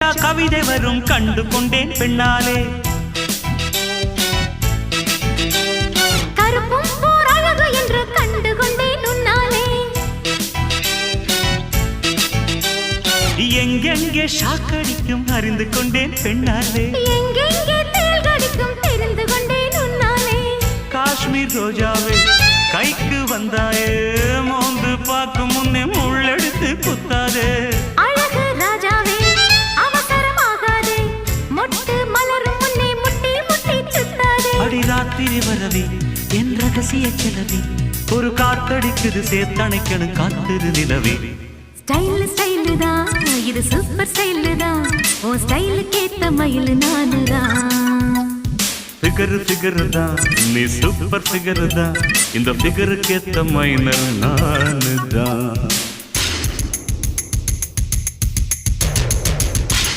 படிச்சா கவிதை வரும் கண்டு கொண்டேன் பெண்ணாலே. கருப்பும் ஓர் அழகு என்று கண்டு கொண்டேன் உன்னாலே. எங்கெங்கே ஷாக்கடிக்கும் அறிந்து கொண்டேன் பெண்ணாலே. எங்கெங்கே தேள் கடிக்கும் தெரிந்து கொண்டேன் உன்னாலே. காஷ்மீர் ரோஜாவே கைக்கு வந்தாயே, மோந்து பார்க்கும் முன்னே முள்ளெடுத்து குத்தாதே. அழகு ராஜாவே அவசரமாகாதே, மொட்டு மலரும் முன்னே முட்டி முட்டி சுத்தாதே. அடி ராத்திரி வரவே என் ரகசிய செலவே, ஒரு காத்தடிக்குது சேர்த்தணைக்கணும் காத்திரு நிலவே. ஸ்டைல் ஸ்டைலு தான் இது, சூப்பர் ஸ்டைலு தான், உன் ஸ்டைலுக்கு ஏத்த மயில் நானு தான். ஃபிகர் தான் நீ சூப்பர் ஃபிகர் தான், இந்த ஃபிகருக்கு ஏத்த மைனர் நானு தான்.